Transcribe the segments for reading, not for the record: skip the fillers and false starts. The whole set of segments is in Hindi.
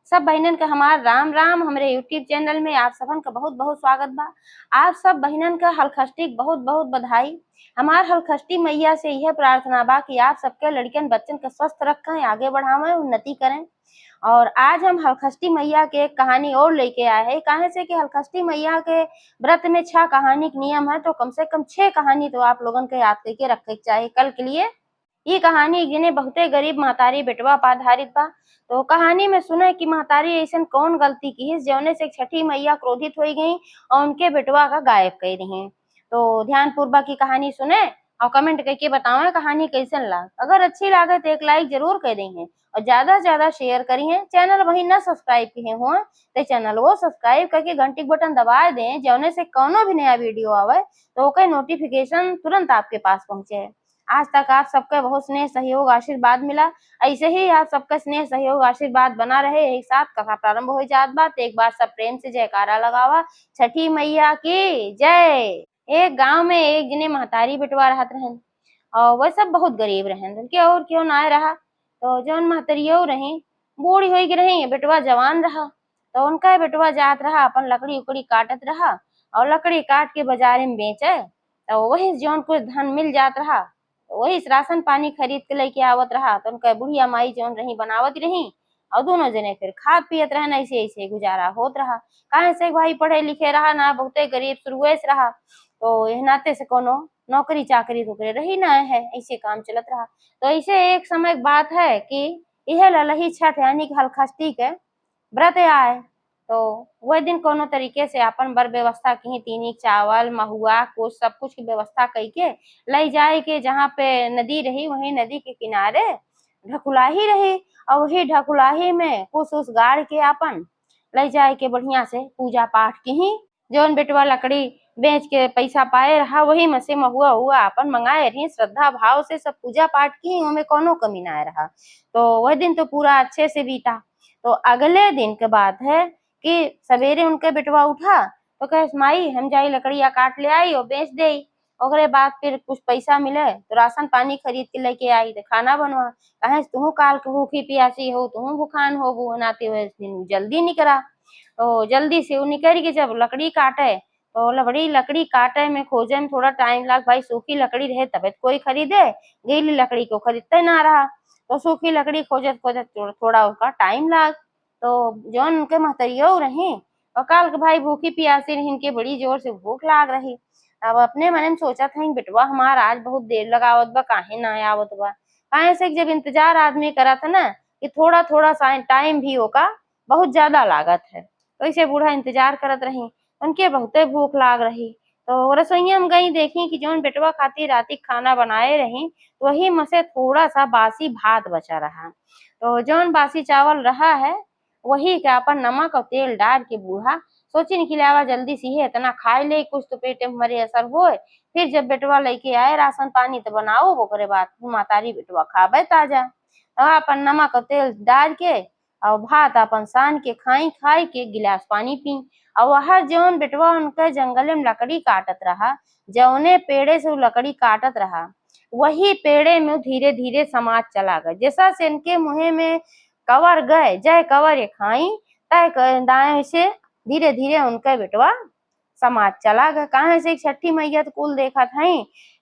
सब बहिनन का हमार राम राम। हमरे यूट्यूब चैनल में आप सबन का बहुत बहुत स्वागत बा। आप सब बहिनन का हलखष्टी बहुत बहुत बधाई। हमार हलखष्टी मैया से यह प्रार्थना बा कि आप सबके लड़कियन बच्चन का स्वस्थ रखें, आगे बढ़ावें, उन्नति करें। और आज हम हलखष्टी मैया के एक कहानी और लेके आए हैं। काहे से कि हलखष्टी मैया के व्रत में 6 कहानी के नियम है, तो कम से कम 6 कहानी तो आप लोगन के याद करके रखे के चाहिए कल के लिए। ये कहानी जिन्हें बहुते गरीब महतारी बेटवा पर आधारित बा। तो कहानी में सुने कि महतारी ऐसा कौन गलती की है जौने से छठी मैया क्रोधित हो गई और उनके बेटवा का गायब कर रही। तो ध्यान पूर्वक की कहानी सुने और कमेंट करके बताओ कहानी कैसन लाग। अगर अच्छी लागे तो एक लाइक जरूर कर देंगे और ज्यादा से ज्यादा शेयर करिए। चैनल वही न सब्सक्राइब किए हो तो चैनल वो सब्सक्राइब करके घंटी बटन दबा दें, जौने से कोनो भी नया वीडियो आवे तो ओके नोटिफिकेशन तुरंत आपके पास पहुंचे। आज तक आप सबका बहुत स्नेह सहयोग आशीर्वाद मिला, ऐसे ही आप सबका स्नेह सहयोग आशीर्वाद बना रहे। एक साथ कथा प्रारंभ हो जात बात, एक बार सब प्रेम से जयकारा लगावा। छठी मैया की जय। एक गांव में एक जने महतारी बेटवा रहत रहन और वह सब बहुत गरीब रहन। उनके और क्यों ना रहा तो जौन महतरियो रही बूढ़ी हो रही, बेटवा जवान रहा। तो उनका बेटवा जात रहा अपन लकड़ी उकड़ी काटत रहा और लकड़ी काट के बाजार में बेचे। तो वही जौन कुछ धन मिल जात रहा वही राशन पानी खरीद के लेके आवत रहा। तो उनका बुढ़िया माई जौन रही बनावत रही और दोनों जने फिर खाद पियत रहन। ऐसे ऐसे गुजारा होत रहा। काहे से भाई पढ़े लिखे रहा ना, बहुते गरीब शुरुए से रहा, तो यह नाते से कोनो नौकरी चाकरी तो रही ना है, ऐसे काम चलत रहा। तो ऐसे एक समय बात है कि यह ललही छठ यानी कि हलखष्टी के व्रत आए। तो वह दिन कोनो तरीके से अपन बर व्यवस्था की, तीनी चावल महुआ कुछ सब कुछ की व्यवस्था करके ले जाए के जहाँ पे नदी रही वही नदी के किनारे ढकुलाही रही और वही ढकुलाही में कुछ उस गाड़ के अपन ले जाए के बढ़िया से पूजा पाठ की ही। जौन बेटवा लकड़ी बेच के पैसा पाए रहा वही में से महुआ हुआ अपन मंगाए रही, श्रद्धा भाव से सब पूजा पाठ की, उनमें कोनो कमी ना रहा। तो वह दिन तो पूरा अच्छे से बीता। तो अगले दिन के बात है कि सवेरे उनके बेटवा उठा तो कहे माई हम जाई लकड़िया काट ले आई और बेच दे। ओकरे बाद फिर कुछ पैसा मिले तो राशन पानी खरीद के लेके आई तो खाना बनवा। कहे तू काल के भूखी प्यासी हो, तू भूखान हो, नाते हुए जल्दी निकला। तो जल्दी से वो निकल के जब लकड़ी काटे तो लकड़ी काटे में खोजे में थोड़ा टाइम लग। भाई सूखी लकड़ी रहे तब कोई खरीदे, गीली लकड़ी को खरीदते ना रहा। तो सूखी लकड़ी खोजत खोजत थोड़ा उसका टाइम लग। तो जौन उनके महतरियो रही और काल के भाई भूखी प्यासी रही, इनके बड़ी जोर से भूख लाग रही। अब अपने मन में सोचा था बेटवा हमारा आज बहुत देर लगावत बा, काहे ना आवत बा। काहे से जब इंतजार आदमी करा था ना कि थोड़ा थोड़ा सा टाइम भी होगा बहुत ज्यादा लागत है। तो इसे बूढ़ा इंतजार करत रही, उनके बहुते भूख लाग रही। तो रसोईया में गई, देखी कि जौन बेटवा खातिर राती खाना बनाए रही वही में से थोड़ा सा बासी भात बचा रहा। तो जौन बासी चावल रहा है वही के अपन नमक और तेल डाल के बूढ़ा सोची निकलावा जल्दी से ही इतना खाए ले कुछ तो पेट में हमारे असर होए। फिर जब बेटवा लेके आए राशन पानी तो बनाओ, ओकरे बाद मातारी बेटवा खाबे ताजा। अपन नमक और तेल डाल के और भात अपन सान के खाई के गिलास पानी पी। और वह जौन बेटवा उनके जंगल में लकड़ी काटत रहा, जौने पेड़े से वो लकड़ी काटत रहा वही पेड़े में धीरे धीरे समाज चला गया। जैसा से इनके मुँह में कवर गए जय कवर ये खाई तय दाएं से धीरे धीरे उनके बेटवा समाज चला गया। काहे से छठी मैया तो कुल देखा था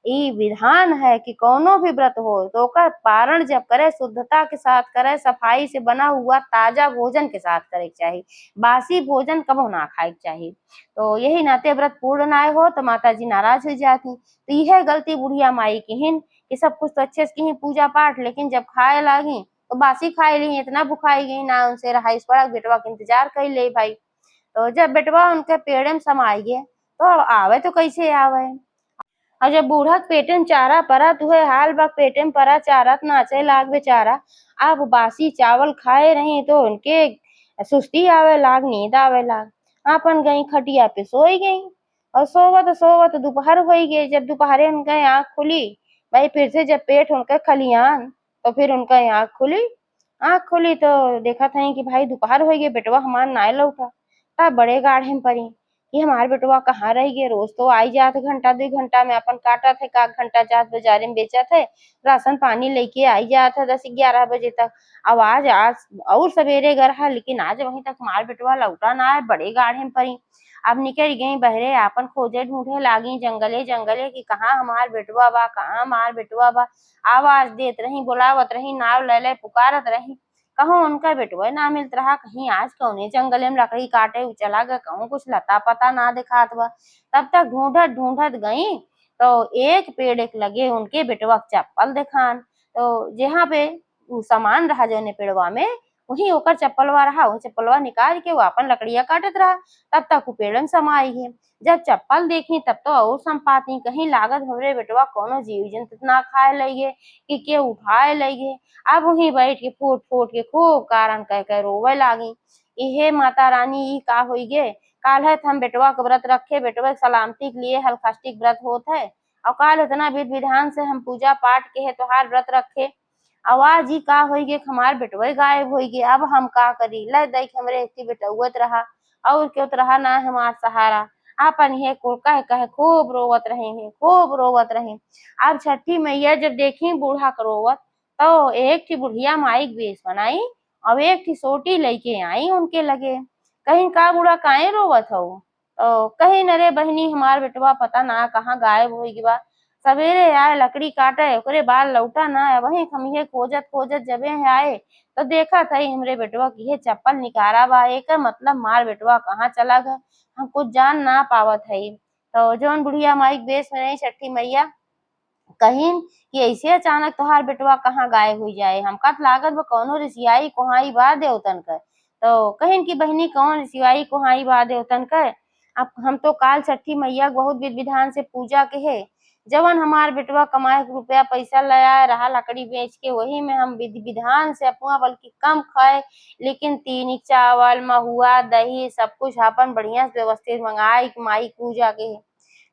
ई विधान है कि कोनो भी व्रत हो तो ओकर पारण जब करे शुद्धता के साथ करे, सफाई से बना हुआ ताजा भोजन के साथ करे के चाहिए, बासी भोजन कबो ना खाए के चाहिए। तो यही नाते व्रत पूर्ण ना हो तो माता जी नाराज हो जाती। तो यह गलती बुढ़िया माई की हिन कि सब कुछ तो अच्छे से की पूजा पाठ, लेकिन जब खाए लागी तो बासी खाए ली, इतना भुखाई गई ना उनसे रहा पड़ा बेटवा के इंतजार कर ले भाई। तो जब बेटवा उनके पेड़ में समाई गए तो अब आवे तो कैसे आवे। और जब बूढ़ा पेटे में चारा परा तुहे हाल बा पेटे में परा चारा नाचे लाग बेचारा। अब बासी चावल खाए रही तो उनके सुस्ती आवे लाग, नींद आवे लाग। अपन गई खटिया पे सोई गई और सोवत सोवत दोपहर हो गई। जब दोपहरे उनके आँख खुली भाई फिर से जब पेट उनके खलियान तो फिर उनका आँख खुली। आँख खुली तो देखा था कि भाई दोपहर हो गई, बेटवा हमार नाय लौटा। तब बड़े गाढ़े में पड़ी कि हमार बेटवा कहाँ रह गए, रोज तो आई जात घंटा 2 घंटा में अपन काटत है, का घंटा जात बाजारे में बेचत है, राशन पानी लेके आई जात है 10-11 बजे तक। अब आज और सवेरे गरहा, लेकिन आज वहीं तक हमार बेटवा लौटा ना है, बड़े गाढ़े में पड़ी। अब निकल गई बहरे, आपन खोजे ढूंढे लागी जंगले जंगले कि कहाँ हमार बेटवा बा, कहाँ हमार बेटवा बा। आवाज देत रही, बुलावत रही, नाव ले ले पुकारत रही, कहूँ उनका बेटवा ना मिलत रहा। कहीं आज कौने जंगले में लकड़ी काटे चला गया, कहूँ कुछ लता पता ना दिखात बा। तब तक ढूंढत ढूंढत गई तो एक पेड़ एक लगे उनके बेटवा के चप्पल दिखान। तो जहाँ पे उ सामान रहा जौने पेड़वा में, वहीं ओकर चप्पलवा रहा, वो चप्पलवा निकाल के वो अपन लकड़िया काटत रहा। तब तक वो पेड़ में समाई है। जब चप्पल देखी तब तो और संपाती, कहीं लागत हमरे बेटवा कोनो जीव जंतु ना खाए लगे कि के उठाए लगे। अब वहीं बैठ के फूट फूट के खूब कारण कह कह रोवे लागी। इहे माता रानी ई का होई गे, काल्हे हम बेटवा के व्रत रखे, बेटवा के सलामती के लिए हलखष्टिक व्रत होत है, और काल इतना विधि विधान से हम पूजा पाठ के है तोहार व्रत रखे। आवाज ही का होई गे, हमार बेटवा गायब होई गे। अब हम का करी, ले देख हमरे एक बेटउत रहा और क्यों रहा ना हमार सहारा। आपन ये को कह कह खूब रोवत रहे हैं, खूब रोवत रहे। अब छठी मैया जब देखी बूढ़ा के रोवत, तो एक थी बुढ़िया माई के वेश बनाई और एक थी सोटी लेके आई उनके लगे। कहीं का बूढ़ा काहे रोवत हो, तो कहीं नरे बहनी हमार बेटवा पता ना कहाँ गायब हो गया। सवेरे आए लकड़ी काटे, ओकरे बाद लौटा ना है, वहीं हम ये खोजत खोजत जबे है आए तो देखा था हमरे बेटवा की ये चप्पल निकारा बा। एक मतलब मार बेटवा कहाँ चला गया, हम कुछ जान ना पावत है। तो जौन बुढ़िया माई के वेश में नहीं छठी मैया कहीं कि ऐसे अचानक तोहार बेटवा कहाँ गायब हो जाए, हमका तो लागत बा कौनो रिसियाई कोहाई बा देवतन के। तो कहिन की बहनी कौन रिसियाई कोहाई बा देवतन के। अब हम तो काल छठी मैया के बहुत विधि विधान से पूजा के है, जवन हमार बेटवा कमाए के रुपया पैसा ले आए रहा लकड़ी बेच के, वही में हम विधि विधान से अपना बल्कि कम खाए, लेकिन तीन चावल महुआ दही सब कुछ अपन बढ़िया से व्यवस्थित मंगाई माई पूजा के है।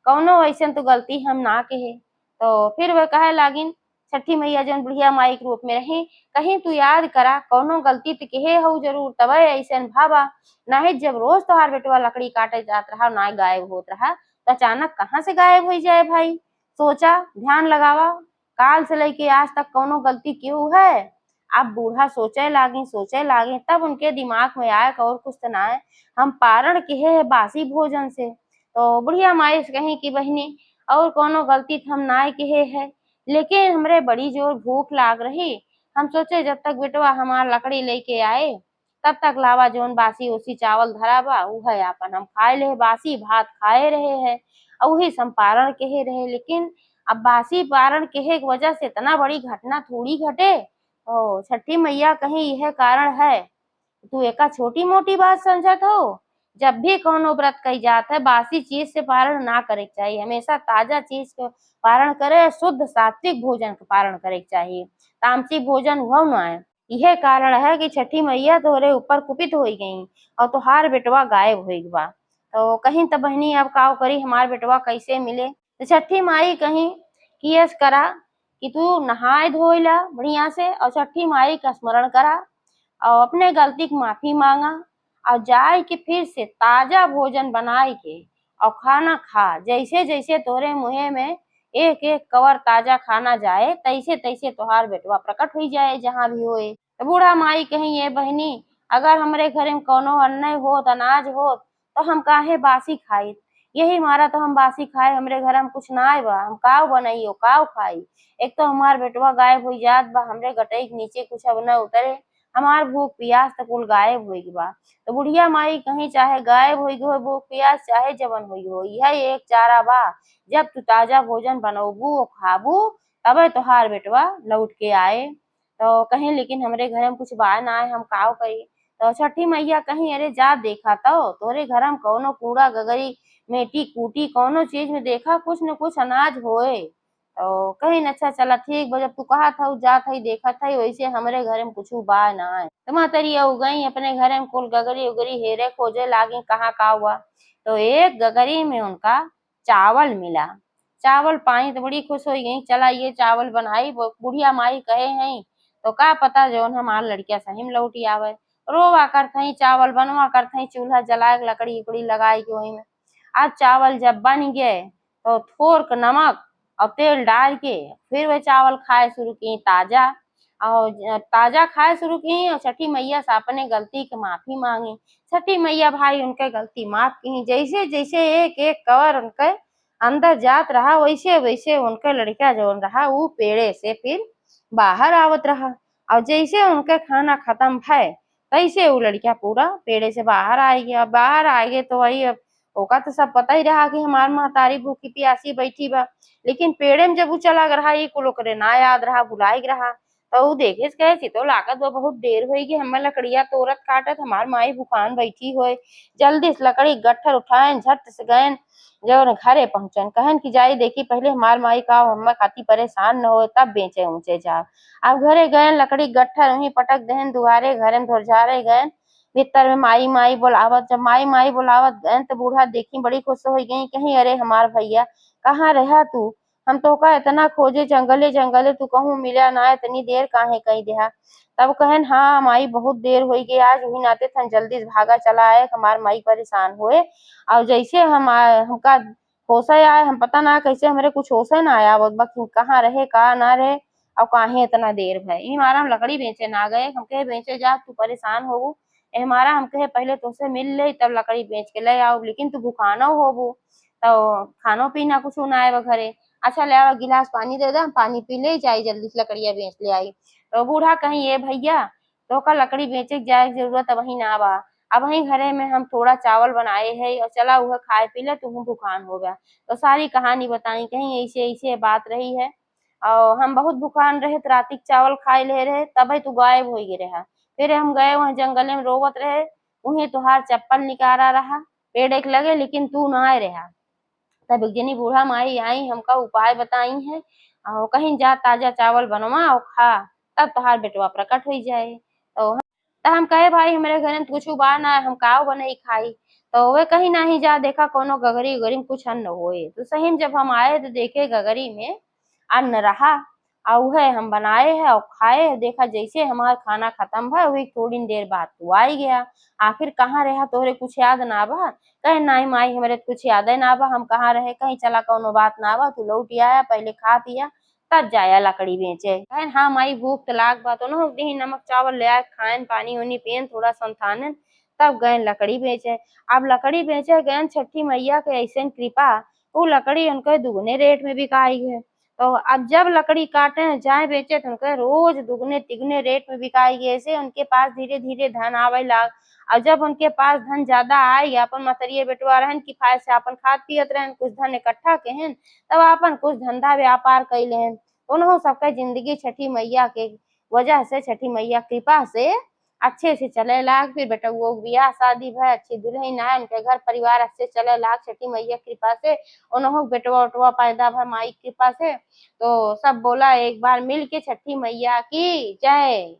कौनो ऐसन तो गलती हम ना के है। तो फिर वह कहे लागिन छठी मैया जौन बुढ़िया माई के रूप में रही, कहीं तू याद करा कौनो गलती तो केहे हऊ जरूर, तबे ऐसन भावा। नाही जब रोज तोहार बेटवा लकड़ी काटे जात रहा ना गायब होत रहा, तो अचानक कहाँ से गायब हो जाए भाई। सोचा, ध्यान लगावा, काल से लेके आज तक कौनो गलती क्यों है। अब बूढ़ा सोचे लागे तब उनके दिमाग में आया कि और कुछ तो ना है, हम पारण किए है बासी भोजन से। तो बुढ़िया माई से कहीं की बहनी और कोनो गलती तो हम नाय किए है, लेकिन हमरे बड़ी जोर भूख लाग रही। हम सोचे जब तक बेटवा हमार लकड़ी लेके आए तब तक लावा जौन बासी ओसी चावल धरा बा उहे आपन हम खाए ले, बासी भात खाए रहे हैं और वही संपारण के रहे। लेकिन अब बासी पारण के वजह से इतना बड़ी घटना थोड़ी घटे। ओ छठी मैया कहीं यह कारण है, तू एका छोटी मोटी बात समझत हो। जब भी कौनो व्रत कई जात है बासी चीज से पारण ना करे के चाहिए, हमेशा ताजा चीज के पारण करे, शुद्ध सात्विक भोजन के पारण करे के चाहिए, तामसी भोजन हुआ ना है। यह कारण है कि छठी मैया तोहरे ऊपर कुपित हो गई और तोहार बेटवा गायब हो बा। तो कहीं तो बहनी अब काव करी हमार बेटवा कैसे मिले। तो छठी माई कहीं कियस करा कि तू नहाए धोइला बढ़िया से और छठी माई का स्मरण करा और अपने गलती की माफी मांगा और जाए के फिर से ताजा भोजन बनाए के और खाना खा। जैसे जैसे तोरे मुँहे में एक एक कवर ताजा खाना जाए तैसे तैसे तोहार बेटवा प्रकट हो जाए जहाँ भी होए। तो बूढ़ा माई कहीं ये बहनी अगर हमरे घरे में कोनो अन्न होत अनाज होत तो हम काहे बासी खाई, यही मारा तो हम बासी खाए, हमरे घर में कुछ ना आए बा, हम काव बनाइयो काव खाई। एक तो हमार बेटवा गायब हो जात बा, हमरे गटई के नीचे कुछ अब न उतरे, हमार भूख प्यास तो कुल गायब हो बा। तो बुढ़िया माई कहीं चाहे गायब हो गई हो भूख प्यास चाहे जवन हुई हो, यह एक चारा बा, जब तू ताजा भोजन बनौबू खाबू तबे तोहार बेटवा लौट के आए। तो कहीं लेकिन हमरे घर में कुछ बा ना आए, हम काव करी। तो छठी मैया कहीं अरे जा देखा तो तोरे घर में कौनो कूड़ा गगरी मेटी कूटी कौनो चीज में देखा कुछ न कुछ अनाज होए। तो कहीं अच्छा चला ठीक बा, जब तू कहा था जात हई देखा था वैसे हमरे घरे में कुछ बा ना है। तो मातरी हो गई अपने घरे में कुल गगरी उगरी हेरे खोजे लागी कहाँ का हुआ। तो एक गगरी में उनका चावल मिला, चावल पाई तो बड़ी खुश हो गई, चला ये चावल बनाई बुढ़िया माई कहे हैं तो का पता जौन हमार लड़किया सही में लौटी आवे। रोवा कर थई चावल बनवा कर थई चूल्हा जलाए लकड़ी उकड़ी लगाई के वही में आज चावल जब बन गए तो थोड़ के नमक और तेल डाल के फिर वे चावल खाए शुरू की ताजा, और ताजा खाए शुरू की और छठी मैया से अपने गलती की माफी मांगी। छठी मैया भाई उनके गलती माफ की। जैसे जैसे एक एक कवर उनके अंदर जात रहा वैसे वैसे उनके लड़का जो रहा वो पेड़े से फिर बाहर आवत रहा, और जैसे उनके खाना खत्म भय तैसे वो लड़का पूरा पेड़े से बाहर आ गया। बाहर आ गए तो वही अब ओका तो सब पता ही रहा कि हमार महतारी भूखी प्यासी बैठी बा, लेकिन पेड़े में जब वो चला रहा ये कुल ओकरे ना याद रहा, भुलाई रहा। तो वो देखे कहे तो लागत बा बहुत देर हो गई, हमें लकड़िया तोड़त काटत हमार माई भूखान बैठी होए। जल्दी से लकड़ी गट्ठर उठाए झट से गए जो घरे पहुंचन, कहन की जाई देखी पहले हमार माई का हमें खाती परेशान न हो तब बेचे ऊंचे जा। अब घरे गए लकड़ी गट्ठर वहीं पटक दहन दुआरे घरे में धोरझारे गए भीतर में माई माई बोलावत। जब माई माई बोलावत गए तो बूढ़ा देखी बड़ी खुश हो गई, कहीं अरे हमार भैया कहाँ रहा तू, हम तो का इतना खोजे जंगले जंगले तू कहूँ मिला ना, इतनी देर काहे कही देहा। तब कहन हाँ माई बहुत देर हो गई आज वही नाते थन जल्दी से भागा चला आए हमार माई परेशान हुए। और जैसे हमका होश आए हम पता ना कैसे हमारे कुछ होश ना आया वो बस कहाँ रहे कहाँ ना रहे और काहे इतना देर भय। ई हमारा हम लकड़ी बेचे ना गए, हम कहे बेचे जा तू परेशान होबू, ए हमारा हम कहे पहले तुझसे मिल ले तब लकड़ी बेच के ले आओ, लेकिन तू भूखानो होबू तो खानो पीना कुछ ना आए घरे। अच्छा ले आओ गिलास पानी दे दे हम पानी पी ले जाई जल्दी से लकड़िया बेच ले आई। तो बूढ़ा कहीं ये भैया तो का लकड़ी बेचे के जाए के जरूरत वही ना बा, अब वही घरे में हम थोड़ा चावल बनाए है और चला हुआ खाए पी ले तू भूखान हो गया। तो सारी कहानी बताई कहीं ऐसे ऐसे बात रही है और हम बहुत भूखान रहे तो राती के चावल खाए ले रहे तब तू गायब हो गए रहा। फिर हम गए वहाँ जंगले में रोवत रहे वहीं तुहार चप्पल निकारा रहा पेड़ एक लगे लेकिन तू ना आए रहा। तब एक जनी बूढ़ा माई आई हमका उपाय बताई है और कहीं जा ताजा चावल बनवा और खा तब तहार बेटवा प्रकट हो जाए। तो हम कहे भाई हमारे घर में कुछ बा ना हम काव बने खाई। तो वे कहीं नहीं जा देखा कोनो गगरी उगरी में कुछ अन्न होए, तो सही में जब हम आए तो देखे गगरी में अन्न रहा और वह हम बनाए है और खाए। देखा जैसे हमारा खाना खत्म हुआ वही थोड़ी देर बाद तू आ गया, आखिर कहाँ रहा तोहरे कुछ याद ना बा। कहे नहीं माई हमारे कुछ याद है ना बा हम कहाँ रहे, कहीं चला कोनो बात ना बा तू लौट आया पहले खा पिया तब जाया लकड़ी बेचे। कहे हाँ माई भूख तो लाग बा तो न दी नमक चावल ले आए खाएन पानी उनी पियन थोड़ा संतानन तब गए लकड़ी बेचे। अब लकड़ी बेचे गए छठी मैया के ऐसे कृपा वो लकड़ी उनके दुगने रेट में बिकाई है। तो अब जब लकड़ी काटे जाए बेचे तो उनके रोज दुगने तिगने रेट में बिकाई गए, ऐसे उनके पास धीरे धीरे धन आवे लाग। और जब उनके पास धन ज्यादा आई अपन मतरिये बेटवा रहन किफायत से अपन खात पियत रहन कुछ धन इकट्ठा केहन तब अपन कुछ धंधा व्यापार कैलेहन। उन्हों सबका जिंदगी छठी मैया के वजह से छठी मैया कृपा से अच्छे से चले लाग। फिर बेटा वो ब्याह शादी भय अच्छी दुल्हन आए उनके घर परिवार अच्छे चले लाग छठी मैया कृपा से। उन्हों बेटवा उटवा पैदा भय माई कृपा से। तो सब बोला एक बार मिल के छठी मैया की जय।